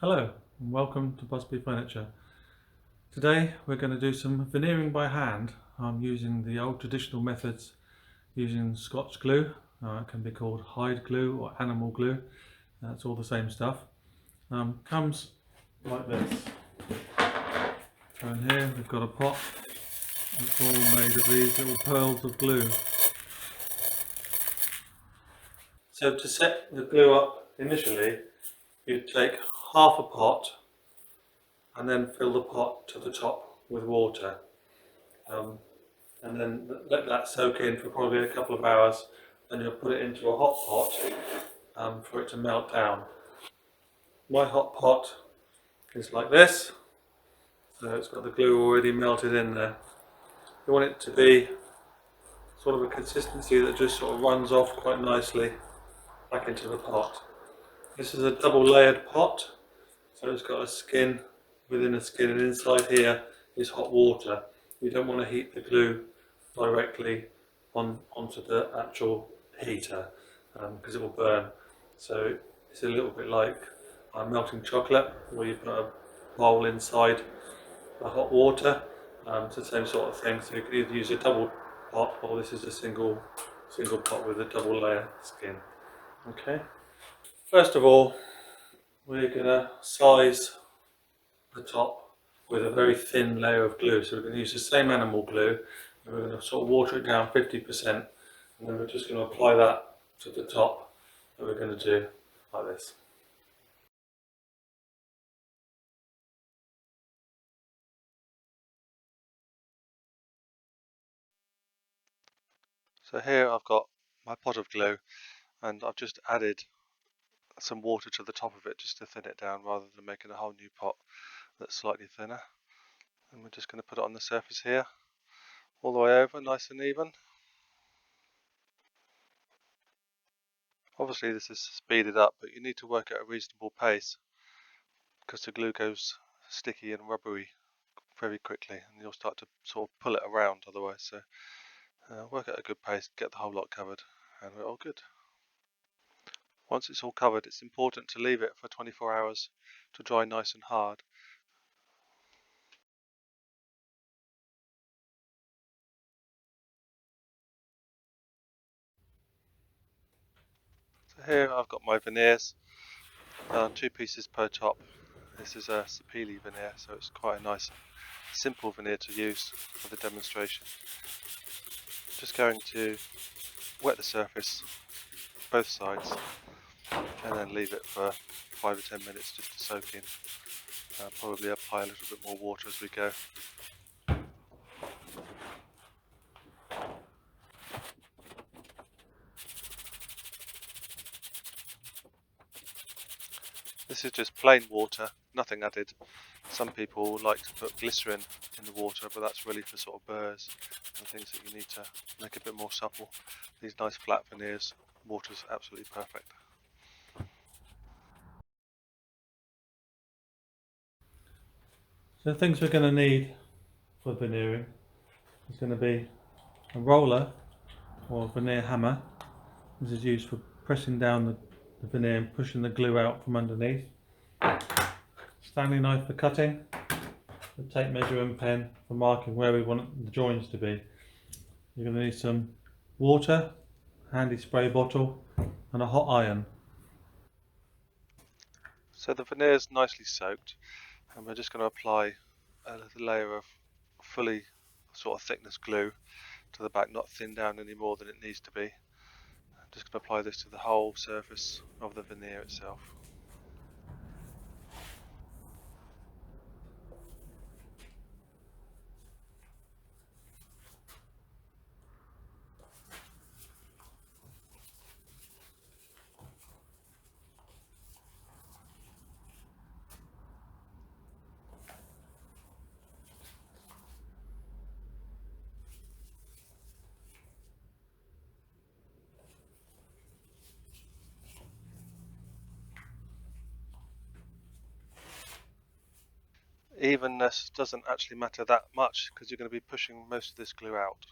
Hello and welcome to Busby Furniture. Today we're going to do some veneering by hand. I'm using the old traditional methods using Scotch glue. It can be called hide glue or animal glue. It's all the same stuff. Comes like this. And here we've got a pot. It's all made of these little pearls of glue. So to set the glue up initially, you take half a pot and then fill the pot to the top with water. And then let that soak in for probably a couple of hours. Then you'll put it into a hot pot for it to melt down. My hot pot is like this, so it's got the glue already melted in there. You want it to be sort of a consistency that just sort of runs off quite nicely back into the pot. This is a double layered pot, so it's got a skin within a skin, and inside here is hot water. You don't want to heat the glue directly onto the actual heater because it will burn. So it's a little bit like melting chocolate, where you put a bowl inside the hot water. It's the same sort of thing. So you could either use a double pot, or this is a single pot with a double layer skin. Okay. First of all, we're going to size the top with a very thin layer of glue. So we're going to use the same animal glue, and we're going to sort of water it down 50%, and then we're just going to apply that to the top, and we're going to do like this. So here I've got my pot of glue, and I've just added some water to the top of it just to thin it down rather than making a whole new pot that's slightly thinner. And we're just going to put it on the surface here, all the way over, nice and even. Obviously this is speeded up, but you need to work at a reasonable pace because the glue goes sticky and rubbery very quickly, and you'll start to sort of pull it around otherwise. So work at a good pace, get the whole lot covered, and we're all good. Once it's all covered, it's important to leave it for 24 hours to dry nice and hard. So here I've got my veneers, 2 pieces per top. This is a Sapele veneer, so it's quite a nice simple veneer to use for the demonstration. Just going to wet the surface, both sides, and then leave it for 5 or 10 minutes just to soak in. Probably apply a little bit more water as we go. This is just plain water, nothing added. Some people like to put glycerin in the water, but that's really for sort of burrs and things that you need to make a bit more supple. These nice flat veneers, water's absolutely perfect. So the things we're going to need for veneering is going to be a roller or veneer hammer. This is used for pressing down the veneer and pushing the glue out from underneath. Stanley knife for cutting. The tape measure and pen for marking where we want the joins to be. You're going to need some water, handy spray bottle, and a hot iron. So the veneer is nicely soaked, and we're just going to apply a little layer of fully sort of thickness glue to the back, not thinned down any more than it needs to be. I'm just going to apply this to the whole surface of the veneer itself. Evenness doesn't actually matter that much because you're going to be pushing most of this glue out.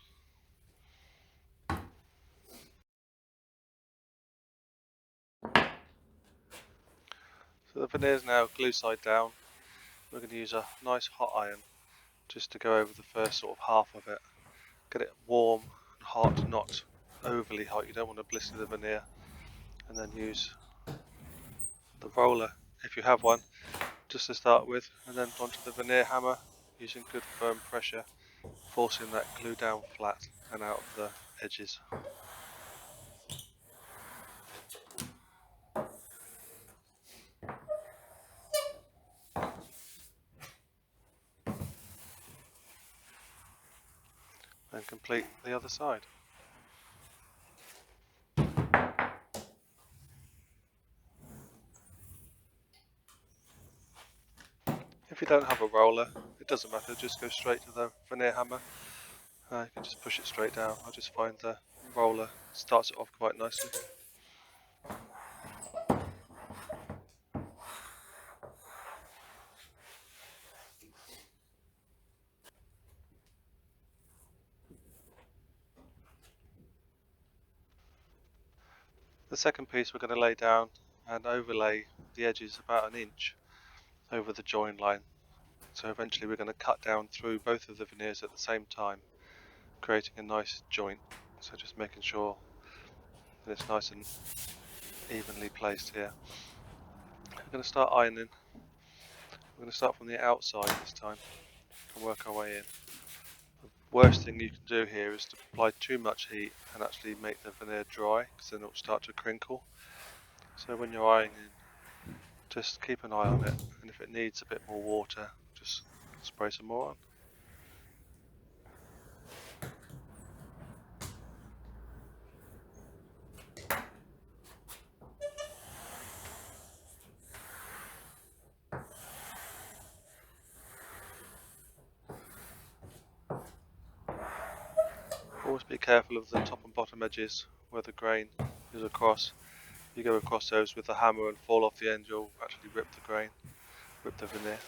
So the veneer is now glue side down. We're going to use a nice hot iron just to go over the first sort of half of it. Get it warm and hot, not overly hot. You don't want to blister the veneer. And then use the roller, if you have one, just to start with, and then onto the veneer hammer using good firm pressure, forcing that glue down flat and out of the edges. And complete the other side. If you don't have a roller, it doesn't matter, just go straight to the veneer hammer. You can just push it straight down. I just find the roller starts it off quite nicely. The second piece we're going to lay down and overlay the edges about 1 inch over the join line. So eventually we're going to cut down through both of the veneers at the same time, creating a nice joint. So just making sure that it's nice and evenly placed here. We're going to start ironing. We're going to start from the outside this time and work our way in. The worst thing you can do here is to apply too much heat and actually make the veneer dry, because then it will start to crinkle. So when you're ironing, just keep an eye on it, and if it needs a bit more water, just spray some more on. Always be careful of the top and bottom edges where the grain is across. If you go across those with the hammer and fall off the end, you'll actually rip the grain, rip the veneer.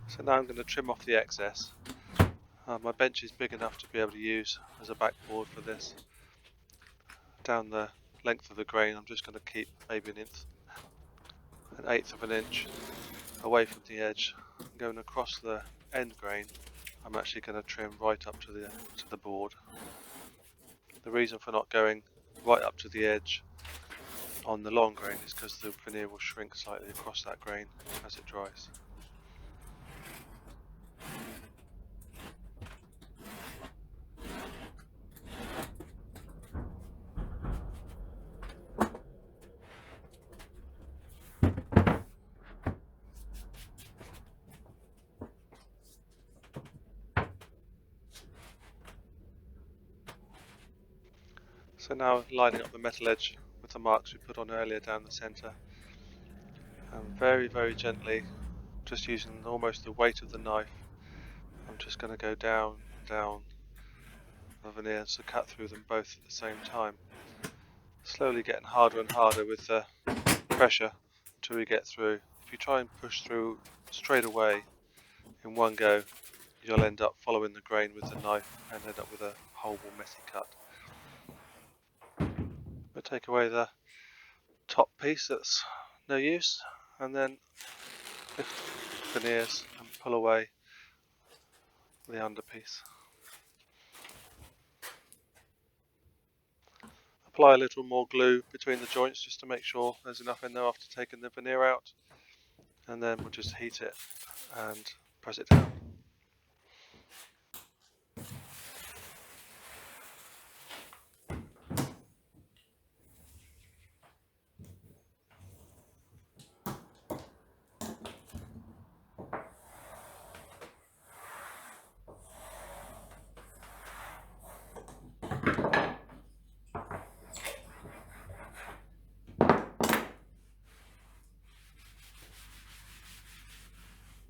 So now I'm going to trim off the excess. My bench is big enough to be able to use as a backboard for this. Down the length of the grain, I'm just going to keep maybe an 1/8 of an inch away from the edge. Going across the end grain, I'm actually going to trim right up to the board. The reason for not going right up to the edge on the long grain is because the veneer will shrink slightly across that grain as it dries. So now lining up the metal edge with the marks we put on earlier down the centre, and very, very gently, just using almost the weight of the knife, I'm just going to go down and down the veneer to cut through them both at the same time. Slowly getting harder and harder with the pressure until we get through. If you try and push through straight away in one go, you'll end up following the grain with the knife and end up with a horrible messy cut. We'll take away the top piece that's no use, and then lift the veneers and pull away the underpiece. Apply a little more glue between the joints just to make sure there's enough in there after taking the veneer out, and then we'll just heat it and press it down.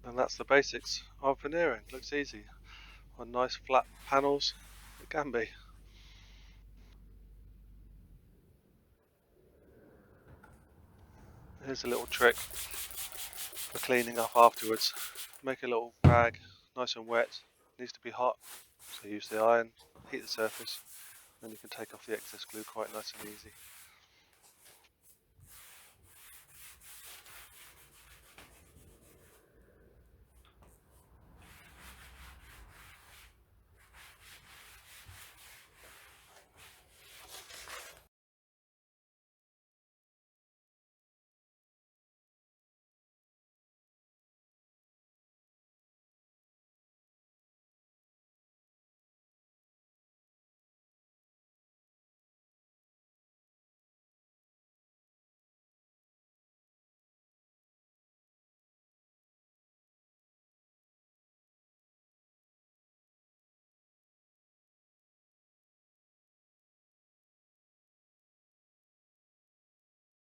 And that's the basics of veneering. Looks easy on nice flat panels. It can be. Here's a little trick for cleaning up afterwards. Make a little rag, nice and wet. Needs to be hot, so use the iron, heat the surface, then you can take off the excess glue quite nice and easy.